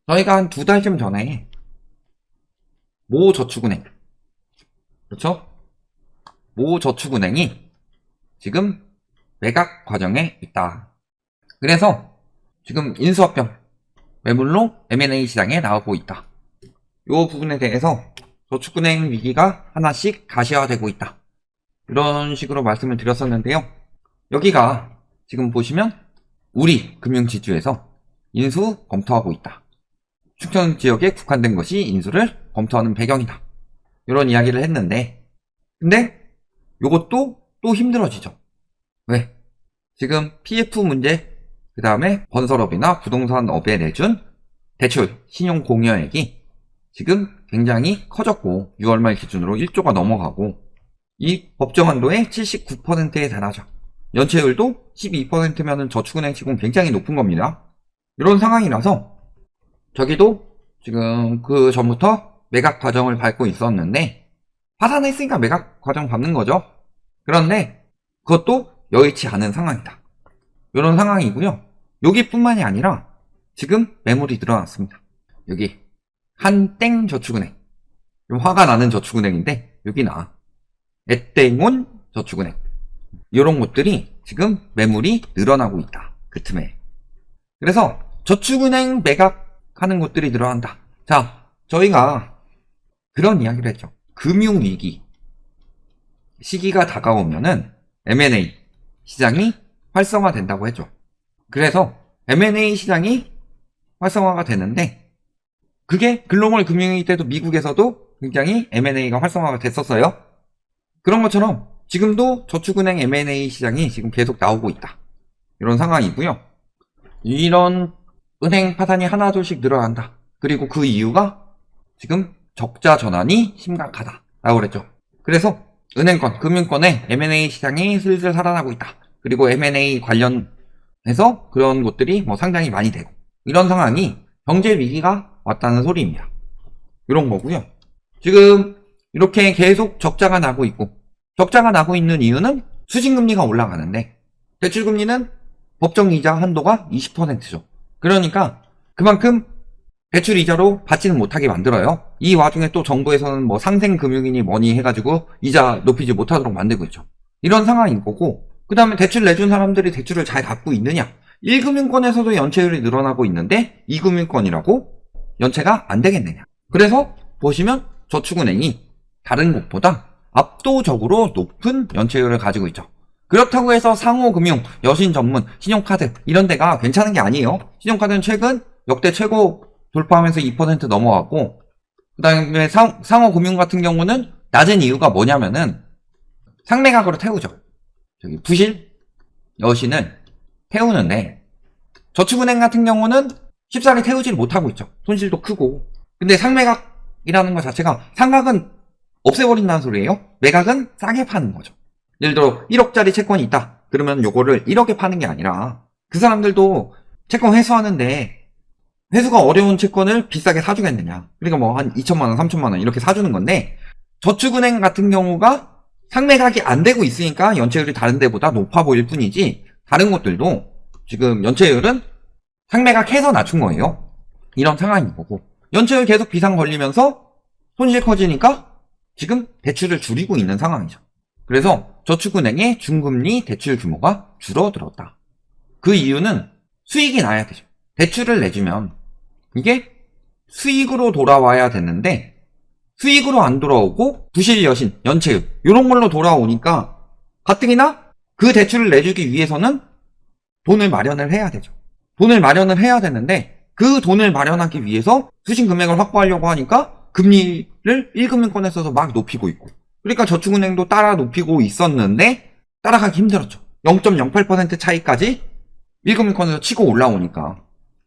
저희가 한 2달쯤 전에 모저축은행, 그렇죠? 모저축은행이 지금 매각 과정에 있다. 그래서 지금 인수합병 매물로 M&A 시장에 나오고 있다. 이 부분에 대해서 저축은행 위기가 하나씩 가시화되고 있다. 이런 식으로 말씀을 드렸었는데요. 여기가 지금 보시면 우리 금융지주에서 인수 검토하고 있다. 충청 지역에 국한된 것이 인수를 검토하는 배경이다. 이런 이야기를 했는데, 근데 요것도 또 힘들어지죠. 왜? 지금 PF 문제, 그 다음에 건설업이나 부동산업에 내준 대출, 신용 공여액이 지금 굉장히 커졌고 6월 말 기준으로 1조가 넘어가고 이 법정 한도의 79%에 달하죠. 연체율도 12%면은 저축은행 치고는 굉장히 높은 겁니다. 이런 상황이라서 저기도 지금 그 전부터 매각 과정을 밟고 있었는데 파산했으니까 매각 과정 밟는 거죠. 그런데 그것도 여의치 않은 상황이다. 이런 상황이고요. 여기뿐만이 아니라 지금 매물이 늘어났습니다. 여기 한땡 저축은행, 좀 화가 나는 저축은행인데 여기나 앳땡온 저축은행, 이런 곳들이 지금 매물이 늘어나고 있다. 그 틈에. 그래서 저축은행 매각하는 곳들이 늘어난다. 자, 저희가 그런 이야기를 했죠. 금융위기 시기가 다가오면은 M&A 시장이 활성화된다고 했죠. 그래서 M&A 시장이 활성화가 되는데 그게 글로벌 금융위기 때도 미국에서도 굉장히 M&A가 활성화가 됐었어요. 그런 것처럼 지금도 저축은행 M&A 시장이 지금 계속 나오고 있다. 이런 상황이고요. 이런 은행 파산이 하나둘씩 늘어난다. 그리고 그 이유가 지금 적자 전환이 심각하다 라고 그랬죠. 그래서 은행권, 금융권의 M&A 시장이 슬슬 살아나고 있다. 그리고 M&A 관련해서 그런 곳들이 뭐 상장이 많이 되고 이런 상황이 경제 위기가 왔다는 소리입니다. 이런 거고요. 지금 이렇게 계속 적자가 나고 있고 적자가 나고 있는 이유는 수신금리가 올라가는데 대출금리는 법정이자 한도가 20%죠. 그러니까 그만큼 대출 이자로 받지는 못하게 만들어요. 이 와중에 또 정부에서는 뭐 상생금융이니 뭐니 해가지고 이자 높이지 못하도록 만들고 있죠. 이런 상황인 거고, 그 다음에 대출 내준 사람들이 대출을 잘 갚고 있느냐? 1금융권에서도 연체율이 늘어나고 있는데 2금융권이라고 연체가 안 되겠느냐? 그래서 보시면 저축은행이 다른 곳보다 압도적으로 높은 연체율을 가지고 있죠. 그렇다고 해서 상호금융, 여신 전문, 신용카드 이런 데가 괜찮은 게 아니에요. 신용카드는 최근 역대 최고 돌파하면서 2% 넘어갔고, 그 다음에 상호금융 같은 경우는 낮은 이유가 뭐냐면은 상매각으로 태우죠. 저기 부실 여신을 태우는데 저축은행 같은 경우는 쉽사리 태우지를 못하고 있죠. 손실도 크고. 근데 상매각이라는 것 자체가 상각은 없애버린다는 소리예요. 매각은 싸게 파는 거죠. 예를 들어 1억짜리 채권이 있다. 그러면 요거를 1억에 파는 게 아니라 그 사람들도 채권 회수하는데 회수가 어려운 채권을 비싸게 사주겠느냐. 그러니까 뭐 한 2천만 원, 3천만 원 이렇게 사주는 건데 저축은행 같은 경우가 상매각이 안 되고 있으니까 연체율이 다른 데보다 높아 보일 뿐이지 다른 곳들도 지금 연체율은 상매각해서 낮춘 거예요. 이런 상황인 거고 연체율 계속 비상 걸리면서 손실 커지니까 지금 대출을 줄이고 있는 상황이죠. 그래서 저축은행의 중금리 대출 규모가 줄어들었다. 그 이유는 수익이 나야 되죠. 대출을 내주면 이게 수익으로 돌아와야 되는데 수익으로 안 돌아오고 부실 여신, 연체율 이런 걸로 돌아오니까 가뜩이나 그 대출을 내주기 위해서는 돈을 마련을 해야 되죠. 돈을 마련을 해야 되는데 그 돈을 마련하기 위해서 수신 금액을 확보하려고 하니까 금리를 1금융권에서 막 높이고 있고 그러니까 저축은행도 따라 높이고 있었는데 따라가기 힘들었죠. 0.08% 차이까지 1금융권에서 치고 올라오니까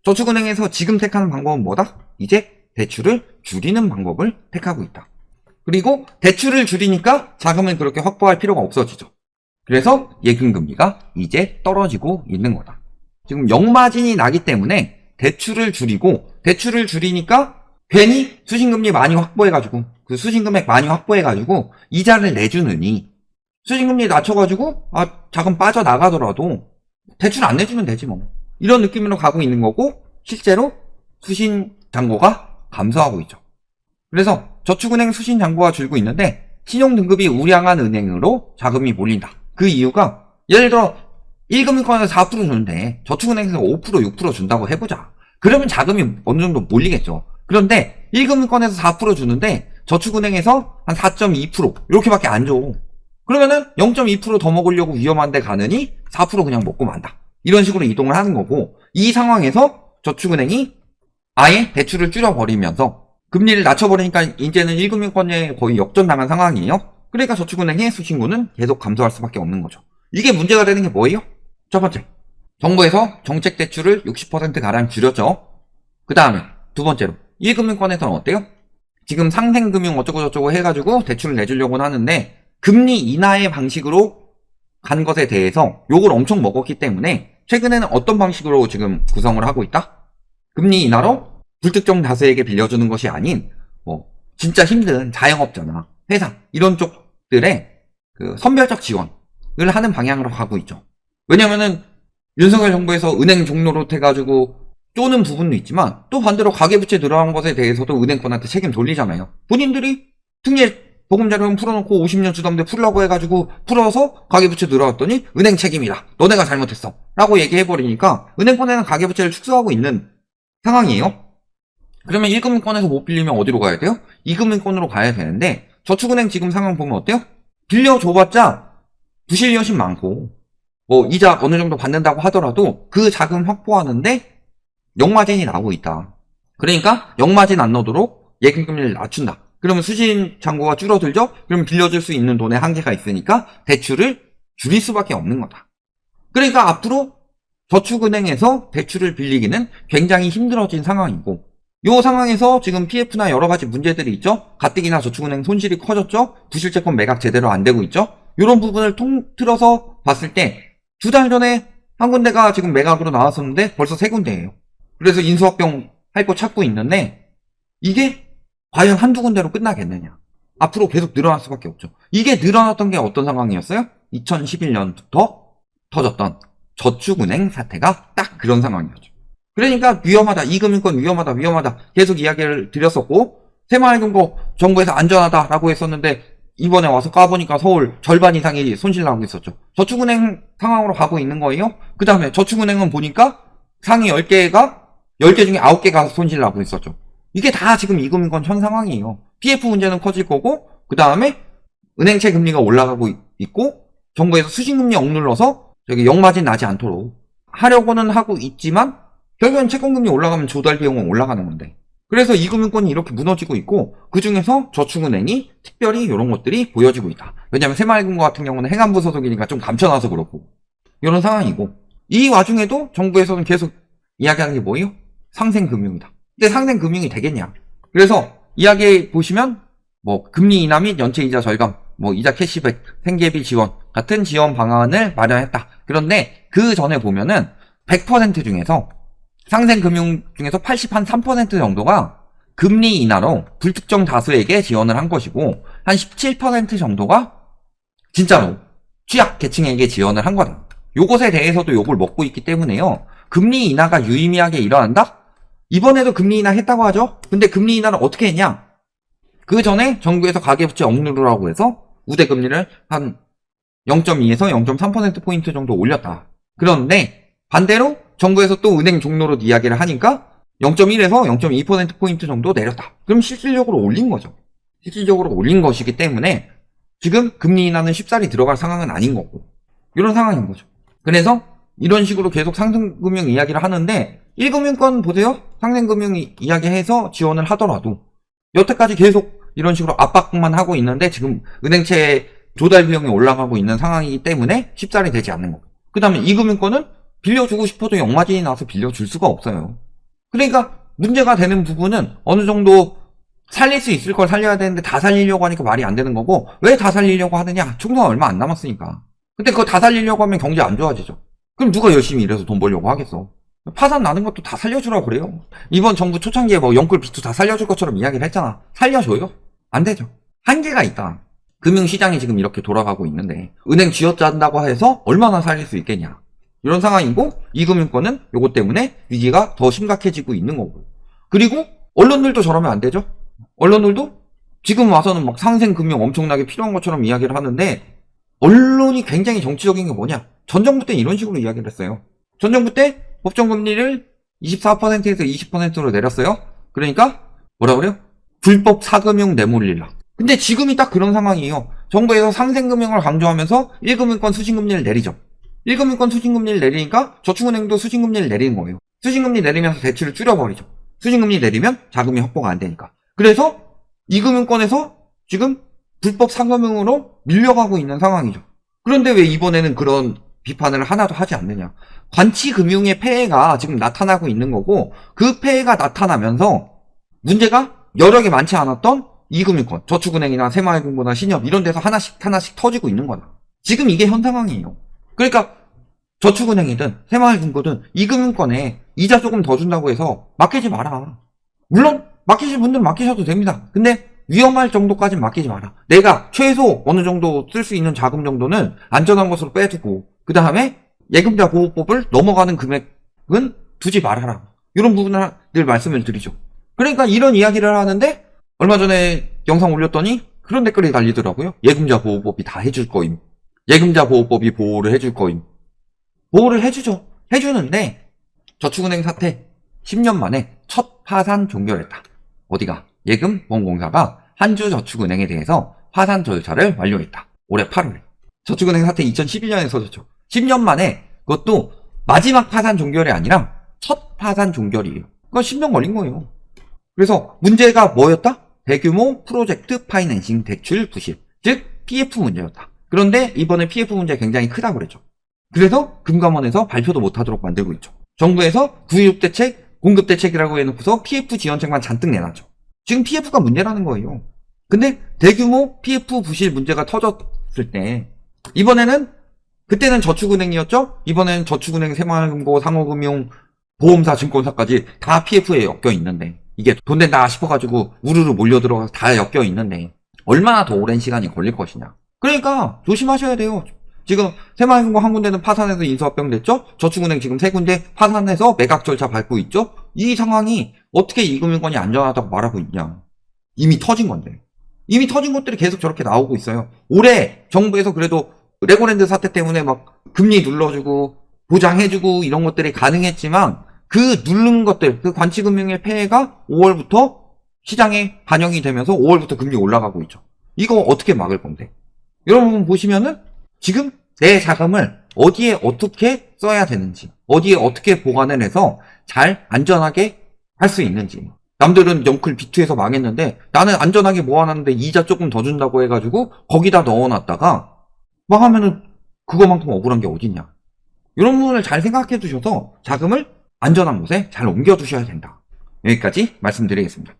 저축은행에서 지금 택하는 방법은 뭐다? 이제 대출을 줄이는 방법을 택하고 있다. 그리고 대출을 줄이니까 자금을 그렇게 확보할 필요가 없어지죠. 그래서 예금금리가 이제 떨어지고 있는 거다. 지금 역마진이 나기 때문에 대출을 줄이니까 괜히 수신금리 많이 확보해가지고 그 수신금액 많이 확보해가지고 이자를 내주느니 수신금리 낮춰가지고 자금 빠져나가더라도 대출 안 내주면 되지 뭐 이런 느낌으로 가고 있는 거고 실제로 수신 잔고가 감소하고 있죠. 그래서 저축은행 수신 잔고가 줄고 있는데 신용등급이 우량한 은행으로 자금이 몰린다. 그 이유가 예를 들어 1금융권에서 4% 주는데 저축은행에서 5% 6% 준다고 해보자. 그러면 자금이 어느 정도 몰리겠죠. 그런데 1금융권에서 4% 주는데 저축은행에서 한 4.2% 이렇게밖에 안 줘. 그러면은 0.2% 더 먹으려고 위험한 데 가느니 4% 그냥 먹고 만다. 이런 식으로 이동을 하는 거고, 이 상황에서 저축은행이 아예 대출을 줄여버리면서 금리를 낮춰버리니까 이제는 1금융권에 거의 역전당한 상황이에요. 그러니까 저축은행의 수신고는 계속 감소할 수밖에 없는 거죠. 이게 문제가 되는 게 뭐예요? 첫 번째, 정부에서 정책 대출을 60%가량 줄였죠. 그 다음에 두 번째로 1금융권에서는 어때요? 지금 상생금융 어쩌고저쩌고 해가지고 대출을 내주려고는 하는데 금리 인하의 방식으로 간 것에 대해서 욕을 엄청 먹었기 때문에 최근에는 어떤 방식으로 지금 구성을 하고 있다? 금리 인하로 불특정 다수에게 빌려주는 것이 아닌 진짜 힘든 자영업자나 회사 이런 쪽들의 그 선별적 지원을 하는 방향으로 가고 있죠. 왜냐면은 윤석열 정부에서 은행 종로로 해가지고 쪼는 부분도 있지만 또 반대로 가계부채 늘어난 것에 대해서도 은행권한테 책임 돌리잖아요. 본인들이 특례 보금자리론 풀어놓고 50년 주담대 풀라고 해가지고 풀어서 가계부채 늘어났더니 은행 책임이다. 너네가 잘못했어. 라고 얘기해버리니까 은행권에는 가계부채를 축소하고 있는 상황이에요. 그러면 1금융권에서 못 빌리면 어디로 가야 돼요? 2금융권으로 가야 되는데 저축은행 지금 상황 보면 어때요? 빌려줘봤자 부실 여신 많고 이자 어느 정도 받는다고 하더라도 그 자금 확보하는데 역마진이 나오고 있다. 그러니까 역마진 안 넣도록 예금금리를 낮춘다. 그러면 수신 잔고가 줄어들죠? 그럼 빌려줄 수 있는 돈에 한계가 있으니까 대출을 줄일 수밖에 없는 거다. 그러니까 앞으로 저축은행에서 대출을 빌리기는 굉장히 힘들어진 상황이고, 이 상황에서 지금 PF나 여러 가지 문제들이 있죠? 가뜩이나 저축은행 손실이 커졌죠? 부실채권 매각 제대로 안 되고 있죠? 이런 부분을 통틀어서 봤을 때 2달 전에 한 군데가 지금 매각으로 나왔었는데 벌써 3군데예요. 그래서 인수합병 할 거 찾고 있는데 이게 과연 한두 군데로 끝나겠느냐. 앞으로 계속 늘어날 수밖에 없죠. 이게 늘어났던 게 어떤 상황이었어요? 2011년부터 터졌던 저축은행 사태가 딱 그런 상황이었죠. 그러니까 위험하다. 2금융권 위험하다. 계속 이야기를 드렸었고, 새마을금고 정부에서 안전하다라고 했었는데 이번에 와서 까보니까 서울 절반 이상이 손실나고 있었죠. 저축은행 상황으로 가고 있는 거예요. 그 다음에 저축은행은 보니까 상위 10개가 10개 중에 9개가 손실나고 있었죠. 이게 다 지금 2금융권 현 상황이에요. PF 문제는 커질 거고, 그 다음에 은행채 금리가 올라가고 있고, 정부에서 수신금리 억눌러서 역마진 나지 않도록 하려고는 하고 있지만 결국엔 채권금리 올라가면 조달 비용은 올라가는 건데, 그래서 2금융권이 이렇게 무너지고 있고, 그 중에서 저축은행이 특별히 이런 것들이 보여지고 있다. 왜냐하면 새마을금고 같은 경우는 행안부 소속이니까 좀 감춰놔서 그렇고 이런 상황이고, 이 와중에도 정부에서는 계속 이야기하는 게 뭐예요? 상생금융이다. 근데 상생금융이 되겠냐? 그래서 이야기 보시면 금리 인하 및 연체이자 절감, 이자 캐시백, 생계비 지원 같은 지원 방안을 마련했다. 그런데 그 전에 보면은 100% 중에서 상생금융 중에서 3% 정도가 금리 인하로 불특정 다수에게 지원을 한 것이고, 한 17% 정도가 진짜로 취약 계층에게 지원을 한 거다. 요것에 대해서도 욕을 먹고 있기 때문에요. 금리 인하가 유의미하게 일어난다? 이번에도 금리 인하 했다고 하죠? 근데 금리 인하를 어떻게 했냐? 그 전에 정부에서 가계부채 억누르라고 해서 우대금리를 한 0.2에서 0.3%포인트 정도 올렸다. 그런데 반대로 정부에서 또 은행 종로로 이야기를 하니까 0.1에서 0.2%포인트 정도 내렸다. 그럼 실질적으로 올린 거죠. 실질적으로 올린 것이기 때문에 지금 금리 인하는 쉽사리 들어갈 상황은 아닌 거고, 이런 상황인 거죠. 그래서 이런 식으로 계속 상생금융 이야기를 하는데 1금융권 보세요. 상생금융 이야기해서 지원을 하더라도 여태까지 계속 이런 식으로 압박만 하고 있는데 지금 은행채 조달 비용이 올라가고 있는 상황이기 때문에 쉽사리 되지 않는 거고, 그 다음에 2금융권은 빌려주고 싶어도 역마진이 나와서 빌려줄 수가 없어요. 그러니까 문제가 되는 부분은 어느 정도 살릴 수 있을 걸 살려야 되는데 다 살리려고 하니까 말이 안 되는 거고, 왜 다 살리려고 하느냐? 총선 얼마 안 남았으니까. 근데 그거 다 살리려고 하면 경제 안 좋아지죠. 그럼 누가 열심히 일해서 돈 벌려고 하겠어? 파산 나는 것도 다 살려주라고 그래요. 이번 정부 초창기에 영끌 비투 다 살려줄 것처럼 이야기를 했잖아. 살려줘요? 안 되죠. 한계가 있다. 금융시장이 지금 이렇게 돌아가고 있는데 은행 쥐어짠다고 해서 얼마나 살릴 수 있겠냐. 이런 상황이고, 2금융권은 요것 때문에 위기가 더 심각해지고 있는 거고, 그리고 언론들도 저러면 안 되죠. 언론들도 지금 와서는 막 상생금융 엄청나게 필요한 것처럼 이야기를 하는데, 언론이 굉장히 정치적인 게 뭐냐? 전 정부 때 이런 식으로 이야기를 했어요. 전 정부 때 법정금리를 24%에서 20%로 내렸어요. 그러니까 뭐라 그래요? 불법 사금융 내몰릴라. 근데 지금이 딱 그런 상황이에요. 정부에서 상생금융을 강조하면서 1금융권 수신금리를 내리죠. 1금융권 수신금리를 내리니까 저축은행도 수신금리를 내리는 거예요. 수신금리 내리면서 대출을 줄여버리죠. 수신금리 내리면 자금이 확보가 안 되니까. 그래서 2금융권에서 지금 불법 상금융으로 밀려가고 있는 상황이죠. 그런데 왜 이번에는 그런 비판을 하나도 하지 않느냐. 관치금융의 폐해가 지금 나타나고 있는 거고, 그 폐해가 나타나면서 문제가 여러 개 많지 않았던 2금융권, 저축은행이나 새마을금고나 신협 이런 데서 하나씩 터지고 있는 거다. 지금 이게 현 상황이에요. 그러니까 저축은행이든 새마을금고든 2금융권에 이자 조금 더 준다고 해서 맡기지 마라. 물론 맡기실 분들은 맡기셔도 됩니다. 근데 위험할 정도까지는 맡기지 마라. 내가 최소 어느 정도 쓸 수 있는 자금 정도는 안전한 것으로 빼두고, 그 다음에 예금자 보호법을 넘어가는 금액은 두지 말아라. 이런 부분을 늘 말씀을 드리죠. 그러니까 이런 이야기를 하는데, 얼마 전에 영상 올렸더니 그런 댓글이 달리더라고요. 예금자 보호법이 다 해줄 거임. 예금자 보호법이 보호를 해줄 거임. 보호를 해주죠. 해주는데 저축은행 사태 10년 만에 첫 파산 종결했다. 어디가? 예금보험공사가 한주저축은행에 대해서 파산 절차를 완료했다. 올해 8월에. 저축은행 사태 2011년에 터졌죠. 10년 만에, 그것도 마지막 파산 종결이 아니라 첫 파산 종결이에요. 그건 10년 걸린 거예요. 그래서 문제가 뭐였다? 대규모 프로젝트 파이낸싱 대출 부실, 즉 PF 문제였다. 그런데 이번에 PF 문제 굉장히 크다고 그랬죠. 그래서 금감원에서 발표도 못하도록 만들고 있죠. 정부에서 구입대책, 공급대책이라고 해놓고서 PF 지원책만 잔뜩 내놨죠. 지금 PF가 문제라는 거예요. 근데 대규모 PF 부실 문제가 터졌을 때, 이번에는, 그때는 저축은행이었죠? 이번에는 저축은행, 새마을금고, 상호금융, 보험사, 증권사까지 다 PF에 엮여 있는데, 이게 돈 된다 싶어가지고 우르르 몰려들어가서 다 엮여 있는데 얼마나 더 오랜 시간이 걸릴 것이냐. 그러니까 조심하셔야 돼요. 지금 새마을금고 한 군데는 파산해서 인수합병 됐죠? 저축은행 지금 세 군데 파산해서 매각 절차 밟고 있죠? 이 상황이 어떻게 이금융권이 안전하다고 말하고 있냐. 이미 터진 건데. 이미 터진 것들이 계속 저렇게 나오고 있어요. 올해 정부에서 그래도 레고랜드 사태 때문에 막 금리 눌러주고 보장해주고 이런 것들이 가능했지만, 그 누른 것들, 그 관치금융의 폐해가 5월부터 시장에 반영이 되면서 5월부터 금리 올라가고 있죠. 이거 어떻게 막을 건데? 여러분 보시면은 지금 내 자금을 어디에 어떻게 써야 되는지, 어디에 어떻게 보관을 해서 잘 안전하게 할 수 있는지. 남들은 영클 B2에서 망했는데 나는 안전하게 모아놨는데 이자 조금 더 준다고 해가지고 거기다 넣어놨다가 망하면은 그거만큼 억울한 게 어딨냐. 이런 부분을 잘 생각해 두셔서 자금을 안전한 곳에 잘 옮겨두셔야 된다. 여기까지 말씀드리겠습니다.